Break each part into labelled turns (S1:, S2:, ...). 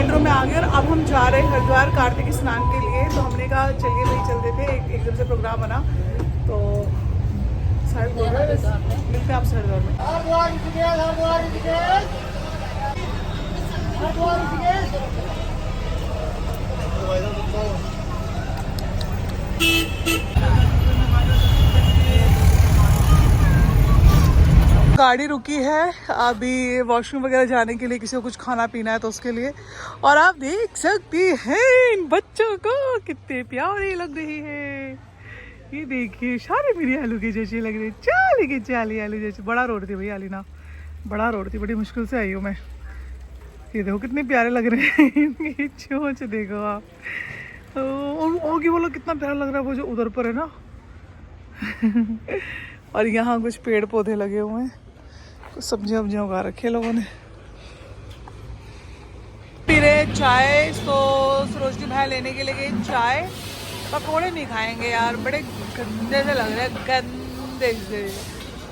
S1: Metro में आ गए और अब हम जा रहे हैं हरिद्वार कार्तिक स्नान के लिए। तो हमने कहा चलिए भाई चल देते, एकदम से प्रोग्राम बना तो शायद मिलते हैं आपसे हरिद्वार में। गाड़ी रुकी है अभी वॉशरूम वगैरह जाने के लिए, किसी को कुछ खाना पीना है तो उसके लिए। और आप देख सकते हैं इन बच्चों को कितने प्यारे लग रहे हैं। ये देखिए सारे मेरी आलू के जैसे लग रहे, चाली के चाली आलू जैसे। बड़ा रो रही थी भाई आलीना, बड़ा रो रही थी, बड़ी मुश्किल से आई हूँ मैं। ये देखो कितने प्यारे लग रहे हैं इनकी चोंच देखो आप। ओगी बोलो कितना प्यारा लग रहा है वो जो उधर पर है ना और यहाँ कुछ पेड़ पौधे लगे हुए हैं, कुछ सब्जियां वब्जियां उगा रखे लोगों ने। पी रहे चाय, तो सरोजनी भाई लेने के लिए गए चाय। पकोड़े नहीं खाएंगे यार, बड़े गंदे से लग रहे हैं, गंदे से।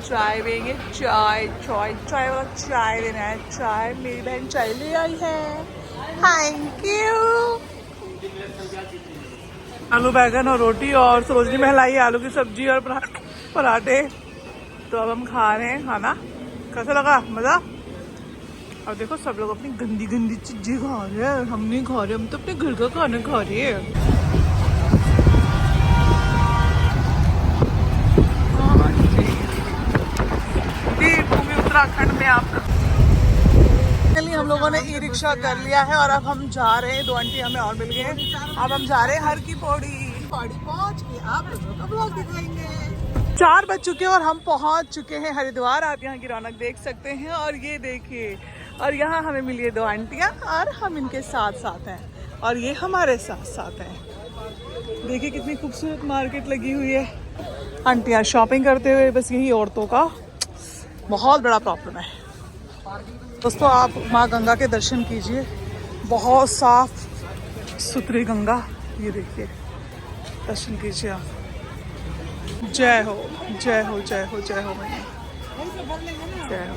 S1: चाय पियेंगे, चाय चाय चाय वाला चाय लेना है। चाय मेरी बहन चाय ले आई है, थैंक यू। आलू बैगन और रोटी, और सरोजनी महल आई आलू की सब्जी और पराठे। तो अब हम खा रहे हैं खाना। कैसा लगा, मजा? और देखो सब लोग अपनी गंदी गंदी चीजें खा रहे हैं, हम नहीं खा रहे, हम तो अपने घर का खाना खा रहे हैं। उत्तराखंड में आपका हम लोगों ने ई रिक्शा कर लिया है और अब हम जा रहे हैं। 2 आंटी हमें और मिल गए। अब हम जा रहे हैं हर की पौड़ी पहुंच के आप लोगों को ब्लॉग दिखाएंगे। 4 बज चुके हैं और हम पहुंच चुके हैं हरिद्वार। आप यहाँ की रौनक देख सकते हैं और ये देखिए, और यहाँ हमें मिली है 2 आंटियाँ और हम इनके साथ साथ हैं और ये हमारे साथ साथ हैं। देखिए कितनी खूबसूरत मार्केट लगी हुई है। आंटियाँ शॉपिंग करते हुए, बस यही औरतों का बहुत बड़ा प्रॉब्लम है। दोस्तों आप माँ गंगा के दर्शन कीजिए, बहुत साफ सुथरी गंगा। ये देखिए, दर्शन कीजिए आप। जय हो जय हो जय हो जय हो मैया, जय हो।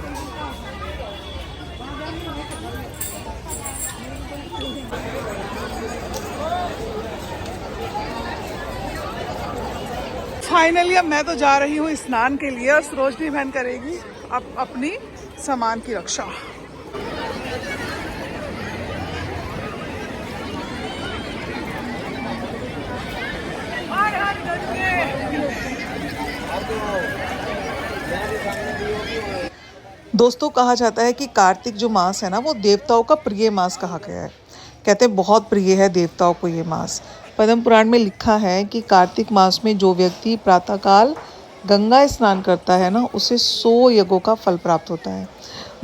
S1: फाइनली अब मैं तो जा रही हूँ स्नान के लिए और सरोजनी बहन करेगी अब अपनी सामान की रक्षा। दोस्तों कहा जाता है कि कार्तिक जो मास है ना, वो देवताओं का प्रिय मास कहा गया है। कहते हैं बहुत प्रिय है देवताओं को ये मास। पद्म पुराण में लिखा है कि कार्तिक मास में जो व्यक्ति प्रातःकाल गंगा स्नान करता है ना, उसे 100 यज्ञों का फल प्राप्त होता है।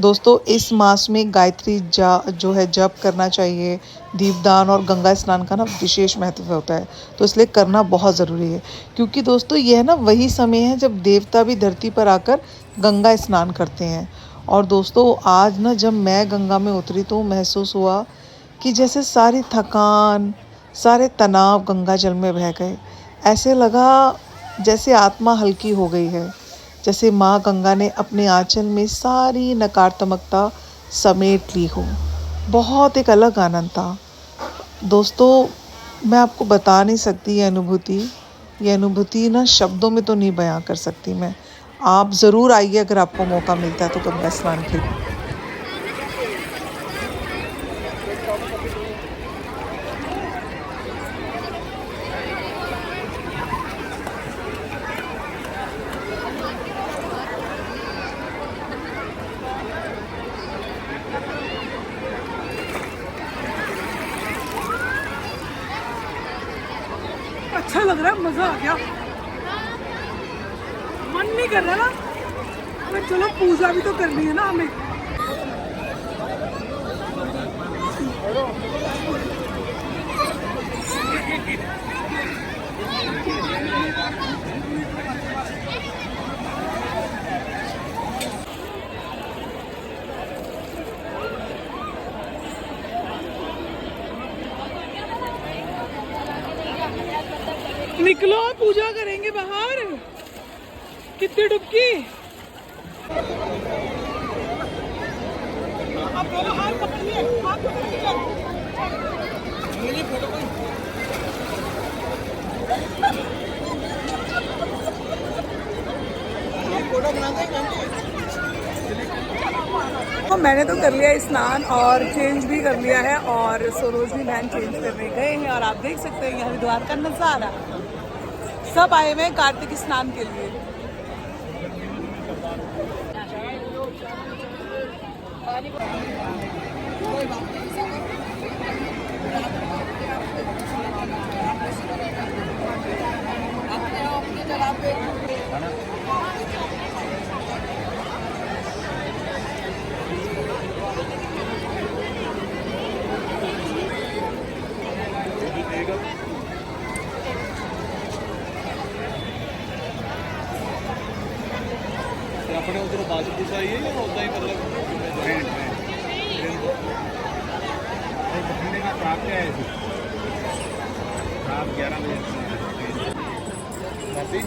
S1: दोस्तों इस मास में गायत्री जो है जप करना चाहिए, दीपदान और गंगा स्नान का ना विशेष महत्व होता है। तो इसलिए करना बहुत ज़रूरी है, क्योंकि दोस्तों यह ना वही समय है जब देवता भी धरती पर आकर गंगा स्नान करते हैं। और दोस्तों आज ना जब मैं गंगा में उतरी तो महसूस हुआ कि जैसे सारी थकान, सारे तनाव गंगा जल में बह गए। ऐसे लगा जैसे आत्मा हल्की हो गई है, जैसे माँ गंगा ने अपने आंचल में सारी नकारात्मकता समेट ली हो। बहुत एक अलग आनंद था दोस्तों, मैं आपको बता नहीं सकती ये अनुभूति ना शब्दों में तो नहीं बयां कर सकती मैं। आप ज़रूर आइए अगर आपको मौका मिलता है तो गंगा स्नान के लिए। अच्छा लग रहा है, मजा आ गया। मन नहीं कर रहा ना, पर चलो पूजा भी तो करनी है ना हमें। निकलो पूजा करेंगे बाहर। कितनी डुबकी। अब दोनों हाथ पकड़िए, हाथ पकड़िए। मैंने तो कर लिया स्नान और चेंज भी कर लिया है और सरोजनी बहन चेंज करने गए हैं और आप देख सकते हैं यहाँ हरिद्वार का नज़ारा। सब आए हुए हैं कार्तिक स्नान के लिए।
S2: अपने उधर बाजू पूछा ही है या होता ही मतलब घंटे का प्राप्त है रात 11 बजे 4 बजे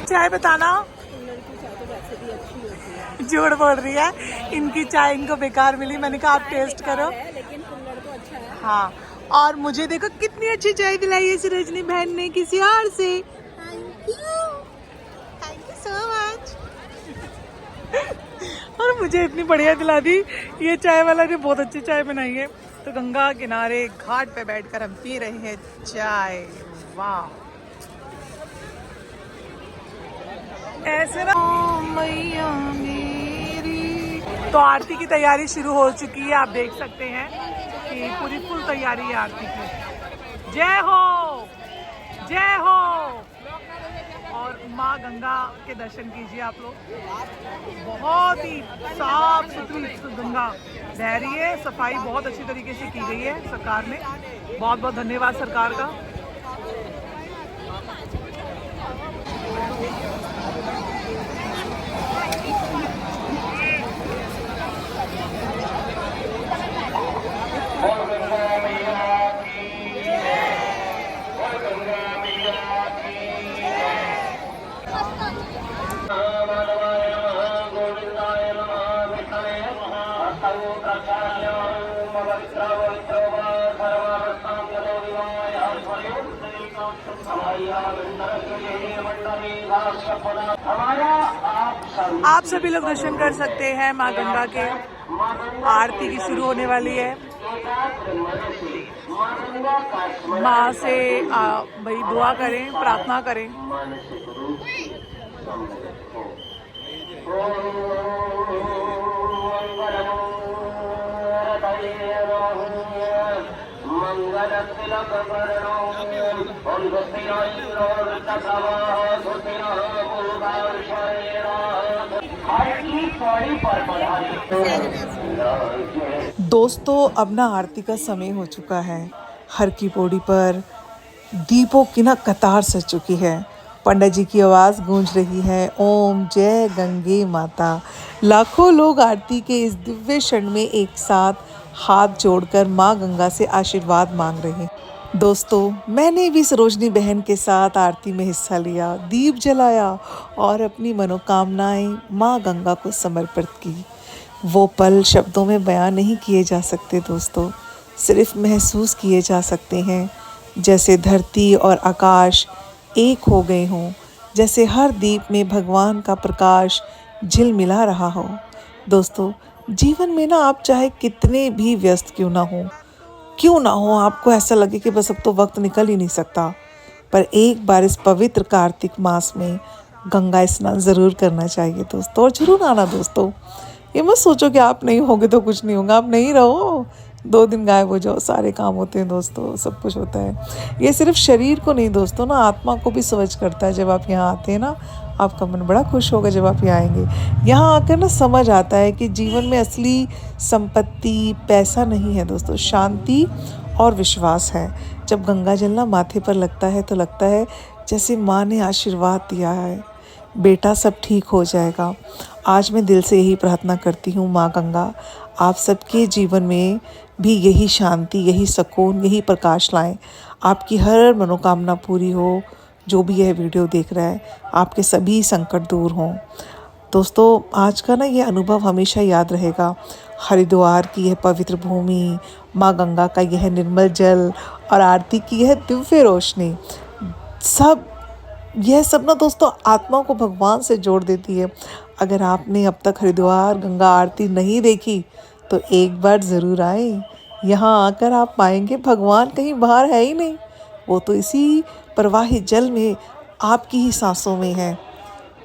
S1: चाय बताना। झूठ बोल रही है, इनकी चाय इनको बेकार मिली। मैंने कहा आप टेस्ट करो।
S3: लेकिन कुल्हड़ तो अच्छा है।
S1: हाँ, और मुझे देखो कितनी अच्छी चाय दिलाई है सरोजनी बहन ने किसी और से। Thank you so much. और मुझे इतनी बढ़िया दिला दी। ये चाय वाला ने बहुत अच्छी चाय बनाई है। तो गंगा किनारे घाट पे बैठकर हम पी रहे हैं चाय। वाह, ऐसे ना मैया मेरी। तो आरती की तैयारी शुरू हो चुकी है। आप देख सकते हैं कि पूरी फुल तैयारी है आरती की। जय हो, जय हो। और माँ गंगा के दर्शन कीजिए आप लोग। बहुत ही साफ सुथरी गंगा बह रही है। सफाई बहुत अच्छी तरीके से की गई है सरकार ने। बहुत बहुत धन्यवाद सरकार का। आप सभी लोग दर्शन कर सकते हैं माँ गंगा के। आरती की शुरू होने वाली है। माँ से भाई दुआ करें, प्रार्थना करें। दोस्तों, अब ना आरती का समय हो चुका है। हर की पौड़ी पर दीपों की ना कतार सज चुकी है। पंडित जी की आवाज़ गूंज रही है, ओम जय गंगे माता। लाखों लोग आरती के इस दिव्य क्षण में एक साथ हाथ जोड़कर माँ गंगा से आशीर्वाद मांग रहे हैं। दोस्तों, मैंने भी सरोजनी बहन के साथ आरती में हिस्सा लिया, दीप जलाया और अपनी मनोकामनाएं माँ गंगा को समर्पित की। वो पल शब्दों में बयान नहीं किए जा सकते दोस्तों, सिर्फ महसूस किए जा सकते हैं। जैसे धरती और आकाश एक हो गए हों, जैसे हर दीप में भगवान का प्रकाश झिलमिला रहा हो। दोस्तों, जीवन में ना आप चाहे कितने भी व्यस्त क्यों ना हो, आपको ऐसा लगे कि बस अब तो वक्त निकल ही नहीं सकता, पर एक बार इस पवित्र कार्तिक मास में गंगा स्नान ज़रूर करना चाहिए दोस्तों। और जरूर आना दोस्तों। ये मत सोचो कि आप नहीं होगे तो कुछ नहीं होगा। आप नहीं रहो, 2 दिन गायब हो जाओ, सारे काम होते हैं दोस्तों, सब कुछ होता है। ये सिर्फ शरीर को नहीं दोस्तों, ना आत्मा को भी स्वच्छ करता है। जब आप यहाँ आते हैं ना, आपका मन बड़ा खुश होगा जब आप यहाँ आएंगे। यहाँ आकर ना समझ आता है कि जीवन में असली संपत्ति पैसा नहीं है दोस्तों, शांति और विश्वास है। जब गंगा जल ना माथे पर लगता है तो लगता है जैसे माँ ने आशीर्वाद दिया है, बेटा सब ठीक हो जाएगा। आज मैं दिल से यही प्रार्थना करती हूँ, माँ गंगा आप सबके जीवन में भी यही शांति, यही सुकून, यही प्रकाश लाएं। आपकी हर मनोकामना पूरी हो। जो भी यह वीडियो देख रहा है, आपके सभी संकट दूर हों। दोस्तों आज का ना ये अनुभव हमेशा याद रहेगा। हरिद्वार की यह पवित्र भूमि, माँ गंगा का यह निर्मल जल और आरती की यह दिव्य रोशनी, सब यह सब ना दोस्तों आत्मा को भगवान से जोड़ देती है। अगर आपने अब तक हरिद्वार गंगा आरती नहीं देखी तो एक बार ज़रूर आए। यहाँ आकर आप पाएंगे भगवान कहीं बाहर है ही नहीं, वो तो इसी प्रवाहित जल में आपकी ही सांसों में है।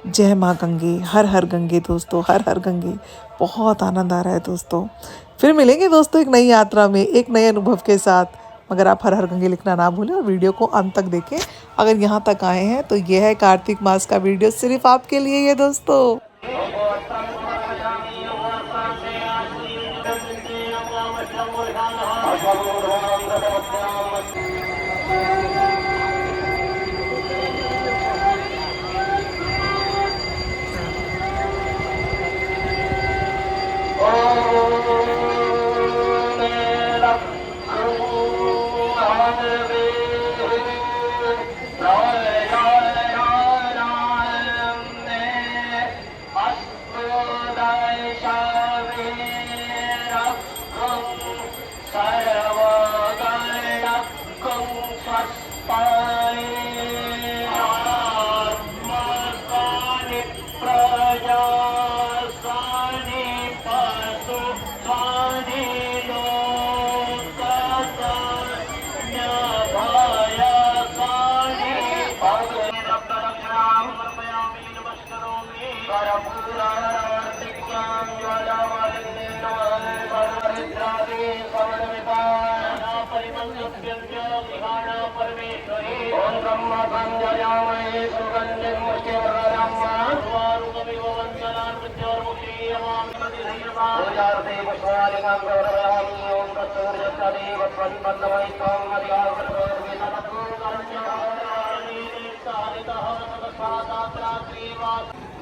S1: जय माँ गंगे, हर हर गंगे दोस्तों, हर हर गंगे। बहुत आनंद आ रहा है दोस्तों। फिर मिलेंगे दोस्तों एक नई यात्रा में एक नए अनुभव के साथ। मगर आप हर हर गंगे लिखना ना भूलें और वीडियो को अंत तक देखें। अगर यहाँ तक आए हैं तो यह है कार्तिक मास का वीडियो सिर्फ आपके लिए ये दोस्तों।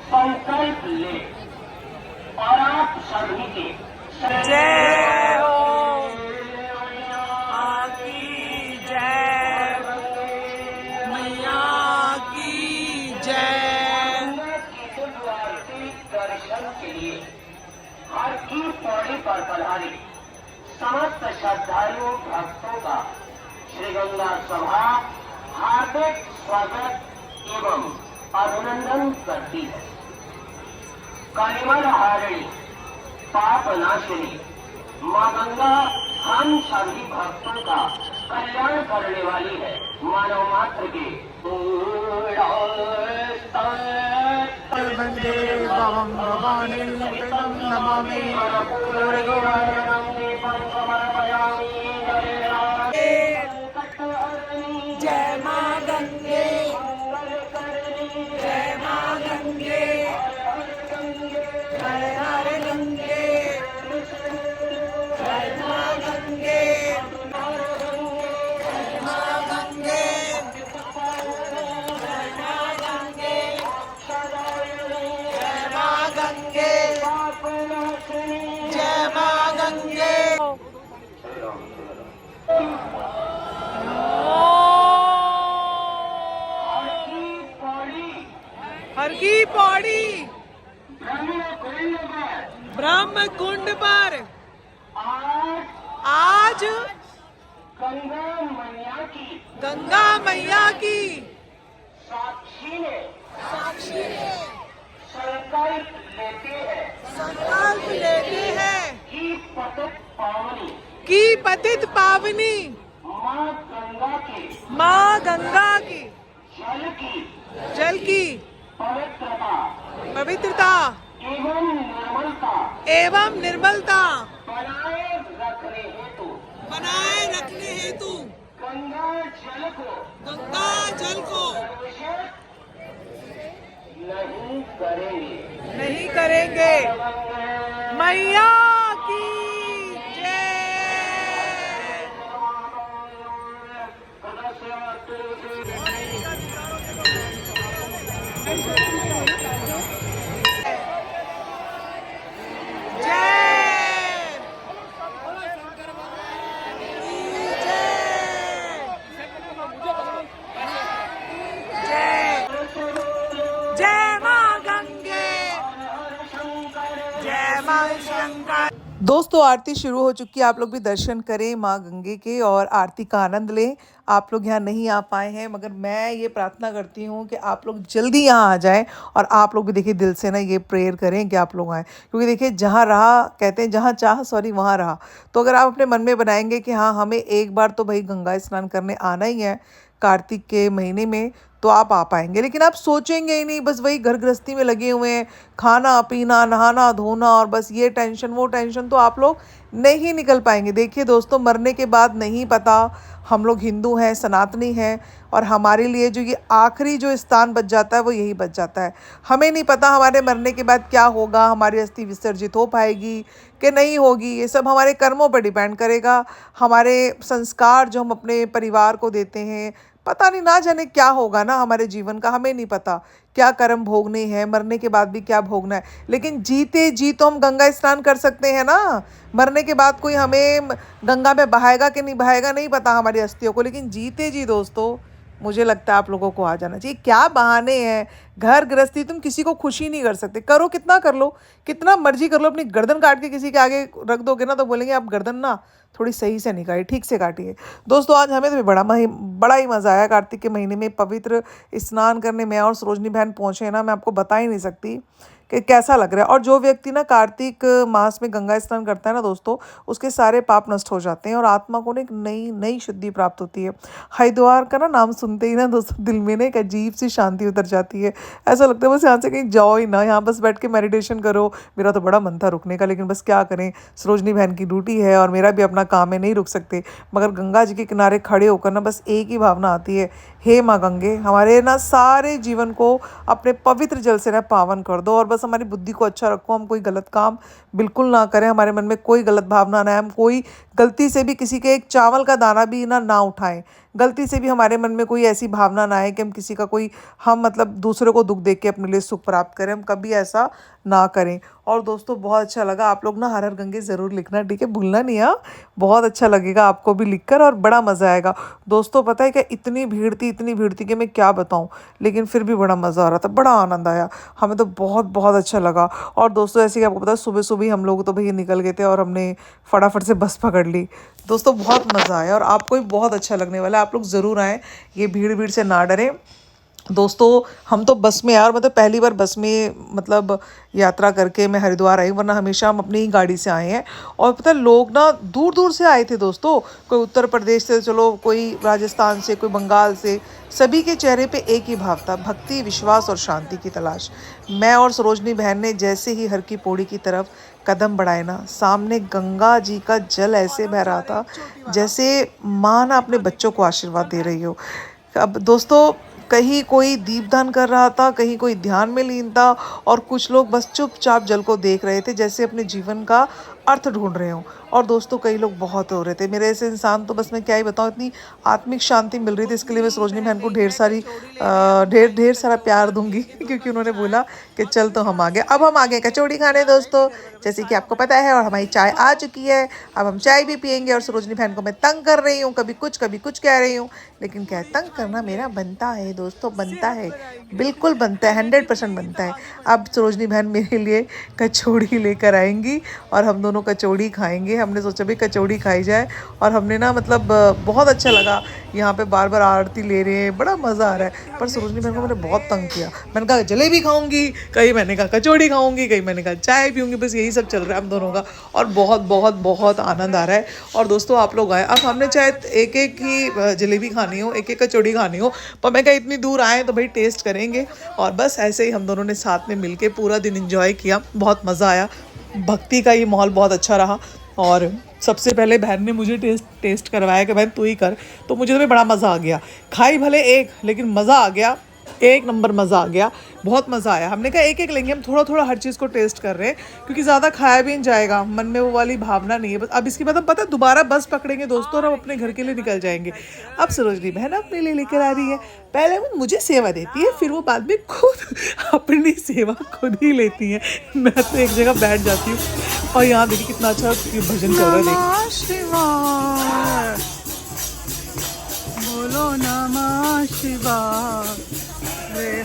S4: संकल्प ले और आप सभी के
S1: जय हो की जय, मैया की जय।
S4: दर्शन के लिए हर की पौड़ी पर पधारे समस्त श्रद्धालुओं भक्तों का श्री गंगा सभा हार्दिक स्वागत एवं अभिनंदन करती है। कलिमल हारिणी पाप नाशिनी माँ गंगा हम सभी भक्तों का कल्याण करने वाली है। मानव मात्र के
S1: जय माँ गंगे, जय माँ गंगे, हर हर गंगे, जय माँ गंगे, जय माँ गंगे, जय माँ गंगे, जय माँ गंगे, जय माँ गंगे। हर की पौड़ी ब्रह्म कुंड पर आज गंगा मैया की
S4: साक्षी ने
S1: संकल्प लेते हैं
S4: कि पतित पावनी
S1: की पतित पावनी
S4: माँ गंगा की
S1: जल की पवित्रता एवं निर्मलता बनाए रखने हेतु गंगा जल को नहीं करेंगे। मैया की दोस्तों आरती शुरू हो चुकी है। आप लोग भी दर्शन करें माँ गंगे के और आरती का आनंद लें। आप लोग यहाँ नहीं आ पाए हैं मगर मैं ये प्रार्थना करती हूँ कि आप लोग जल्दी यहाँ आ जाएं और आप लोग भी देखिए दिल से ना ये प्रेयर करें कि आप लोग आएँ, क्योंकि देखिए जहाँ रहा कहते हैं जहाँ चाह सॉरी वहाँ रहा। तो अगर आप अपने मन में बनाएंगे कि हाँ हमें एक बार तो भाई गंगा स्नान करने आना ही है कार्तिक के महीने में, तो आप आ पाएंगे। लेकिन आप सोचेंगे ही नहीं, बस वही घर गृहस्थी में लगे हुए हैं, खाना पीना नहाना धोना और बस ये टेंशन वो टेंशन, तो आप लोग नहीं निकल पाएंगे। देखिए दोस्तों मरने के बाद नहीं पता, हम लोग हिंदू हैं सनातनी हैं और हमारे लिए जो ये आखिरी जो स्थान बच जाता है वो यही बच जाता है। हमें नहीं पता हमारे मरने के बाद क्या होगा, हमारी अस्थि विसर्जित हो पाएगी कि नहीं होगी, ये सब हमारे कर्मों पर डिपेंड करेगा। हमारे संस्कार जो हम अपने परिवार को देते हैं, पता नहीं ना जाने क्या होगा ना हमारे जीवन का, हमें नहीं पता क्या कर्म भोगने हैं, मरने के बाद भी क्या भोगना है। लेकिन जीते जी तो हम गंगा स्नान कर सकते हैं ना। मरने के बाद कोई हमें गंगा में बहाएगा कि नहीं बहाएगा नहीं पता हमारी अस्थियों को, लेकिन जीते जी दोस्तों मुझे लगता है आप लोगों को आ जाना चाहिए। क्या बहाने हैं, घर गृहस्थी, तुम किसी को खुशी नहीं कर सकते, करो कितना कर लो, कितना मर्जी कर लो, अपनी गर्दन काट के किसी के आगे रख दोगे ना तो बोलेंगे आप गर्दन ना थोड़ी सही से नहीं काटी, ठीक से काटिए। दोस्तों आज हमें तो बड़ा ही मज़ा आया कार्तिक के महीने में पवित्र स्नान करने में, और सरोजनी बहन पहुँचे ना, मैं आपको बता ही नहीं सकती कि कैसा लग रहा है। और जो व्यक्ति ना कार्तिक मास में गंगा स्नान करता है ना दोस्तों, उसके सारे पाप नष्ट हो जाते हैं और आत्मा को ना एक नई शुद्धि प्राप्त होती है। हरिद्वार का ना नाम सुनते ही ना दोस्तों दिल में ना एक अजीब सी शांति उतर जाती है। ऐसा लगता है बस यहाँ से कहीं जाओ ही ना, यहाँ बस बैठ के मेडिटेशन करो। मेरा तो बड़ा मन था रुकने का, लेकिन बस क्या करें, सरोजनी बहन की ड्यूटी है और मेरा भी अपना काम है, नहीं रुक सकते। मगर गंगा जी के किनारे खड़े होकर ना बस एक ही भावना आती है, हे माँ गंगे हमारे ना सारे जीवन को अपने पवित्र जल से ना पावन कर दो और बस हमारी बुद्धि को अच्छा रखो, हम कोई गलत काम बिल्कुल ना करें, हमारे मन में कोई गलत भावना ना आए, हम कोई गलती से भी किसी के एक चावल का दाना भी ना उठाएं, गलती से भी हमारे मन में कोई ऐसी भावना ना आए कि हम किसी का कोई हम मतलब दूसरे को दुख देख के अपने लिए सुख प्राप्त करें, हम कभी ऐसा ना करें। और दोस्तों बहुत अच्छा लगा, आप लोग ना हर हर गंगे ज़रूर लिखना, ठीक है, भूलना नहीं। हाँ बहुत अच्छा लगेगा आपको भी लिखकर और बड़ा मज़ा आएगा। दोस्तों पता है क्या, इतनी भीड़ थी कि मैं क्या बताऊँ, लेकिन फिर भी बड़ा मज़ा आ रहा था, बड़ा आनंद आया, हमें तो बहुत अच्छा लगा। और दोस्तों ऐसे कि आपको पता है सुबह सुबह हम लोग तो भैया निकल गए थे और हमने फटाफट से बस पकड़ ली। दोस्तों बहुत मज़ा आया और आपको भी बहुत अच्छा लगने वाला है, आप लोग ज़रूर आएँ, ये भीड़ से ना डरें। दोस्तों हम तो बस में यार, मतलब पहली बार बस में मतलब यात्रा करके मैं हरिद्वार आई, वरना हमेशा हम अपनी ही गाड़ी से आए हैं। और पता है लोग ना दूर दूर से आए थे दोस्तों, कोई उत्तर प्रदेश से, चलो कोई राजस्थान से, कोई बंगाल से, सभी के चेहरे पे एक ही भाव था, भक्ति विश्वास और शांति की तलाश। मैं और सरोजनी बहन ने जैसे ही हर की पौड़ी की तरफ कदम बढ़ाए ना, सामने गंगा जी का जल ऐसे बह रहा था जैसे माँ ना अपने बच्चों को आशीर्वाद दे रही हो। अब दोस्तों कहीं कोई दीपदान कर रहा था, कहीं कोई ध्यान में लीन था और कुछ लोग बस चुपचाप जल को देख रहे थे जैसे अपने जीवन का अर्थ ढूंढ रहे हो। और दोस्तों कई लोग बहुत हो रहे थे, मेरे ऐसे इंसान तो बस मैं क्या ही बताऊँ, इतनी आत्मिक शांति मिल रही थी। इसके लिए मैं सरोजनी बहन को ढेर सारा प्यार दूंगी क्योंकि उन्होंने बोला कि चल तो हम आ गए। अब हम आ गए कचौड़ी खाने दोस्तों, जैसे कि आपको पता है, और हमारी चाय आ चुकी है, अब हम चाय भी पियेंगे। और सरोजनी बहन को मैं तंग कर रही हूँ, कभी कुछ कह रही हूँ, लेकिन क्या तंग करना मेरा बनता है दोस्तों, बनता है, बिल्कुल बनता है, 100% बनता है। अब सरोजनी बहन मेरे लिए कचौड़ी लेकर आएंगी और हम दोनों कचौड़ी खाएंगे। हमने सोचा भी कचौड़ी खाई जाए और हमने ना मतलब बहुत अच्छा लगा, यहाँ पे बार बार आरती ले रहे हैं, बड़ा मज़ा आ रहा है। पर सरोजनी बहन को मैंने बहुत तंग किया, मैंने कहा जलेबी खाऊंगी, कहीं मैंने कहा कचौड़ी खाऊंगी, कहीं मैंने कहा चाय पीऊंगी, बस यही सब चल रहा है हम दोनों का और बहुत आनंद आ रहा है। और दोस्तों आप लोग आए, अब हमने चाहे एक ही जलेबी खानी हो, एक कचौड़ी खानी हो, पर मैं कहा इतनी दूर आए तो भाई टेस्ट करेंगे। और बस ऐसे ही हम दोनों ने साथ में मिलके पूरा दिन एंजॉय किया, बहुत मज़ा आया, भक्ति का ये माहौल बहुत अच्छा रहा। और सबसे पहले बहन ने मुझे टेस्ट करवाया कि बहन तू ही कर, तो मुझे तो बड़ा मज़ा आ गया। खाई भले एक, लेकिन मज़ा आ गया, एक नंबर मज़ा आ गया, बहुत मज़ा आया। हमने कहा एक लेंगे, हम थोड़ा हर चीज़ को टेस्ट कर रहे हैं क्योंकि ज़्यादा खाया भी नहीं जाएगा, मन में वो वाली भावना नहीं है। बस अब इसके बाद हम पता है दोबारा बस पकड़ेंगे दोस्तों और हम अपने घर के लिए निकल जाएंगे। अब सरोजनी बहन अपने लिए लेकर आ रही है, पहले वो मुझे सेवा देती है, फिर वो बाद में खुद अपनी सेवा खुद ही लेती है। मैं तो एक जगह बैठ जाती हूँ और यहाँ देखिए कितना अच्छा भजन चल रहा है। बोलो नमः शिवाय,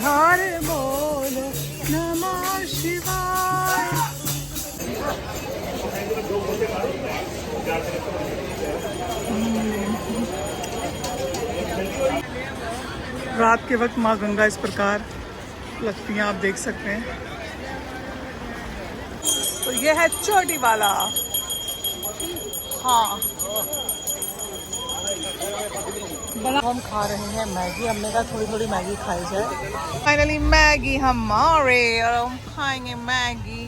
S1: हरे बोलो नमः शिवाय। रात के वक्त माँ गंगा इस प्रकार लगती हैं, आप देख सकते हैं। तो ये है चोटी वाला। हाँ, हम खा रहे हैं मैगी। हमने कहा थोड़ी थोड़ी मैगी खाई जाए। फाइनली मैगी हमारे, और हम खाएंगे मैगी।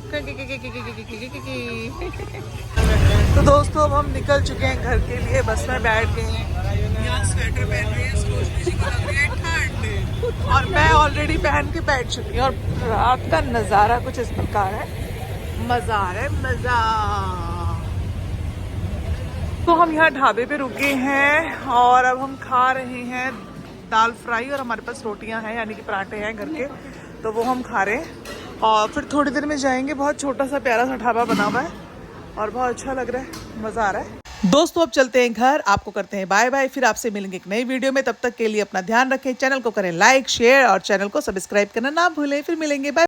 S1: तो दोस्तों अब हम निकल चुके हैं घर के लिए, बस में बैठ गए हैं। यहाँ स्वेटर पहन रही है, सोचने जी को लग रही है ठंड, और मैं ऑलरेडी पहन के बैठ चुकी हूँ। और रात का नज़ारा कुछ इस प्रकार है, मज़ा आ रहा है, मज़ा। तो हम यहाँ ढाबे पे रुके हैं और अब हम खा रहे हैं दाल फ्राई, और हमारे पास रोटियां हैं यानी कि पराठे हैं घर के, तो वो हम खा रहे हैं। और फिर थोड़ी देर में जाएंगे। बहुत छोटा सा प्यारा सा ढाबा बना हुआ है और बहुत अच्छा लग रहा है, मज़ा आ रहा है। दोस्तों अब चलते हैं घर, आपको करते हैं बाय बाय। फिर आपसे मिलेंगे एक नई वीडियो में। तब तक के लिए अपना ध्यान रखें, चैनल को करें लाइक शेयर और चैनल को सब्सक्राइब करना ना भूलें। फिर मिलेंगे, बाय।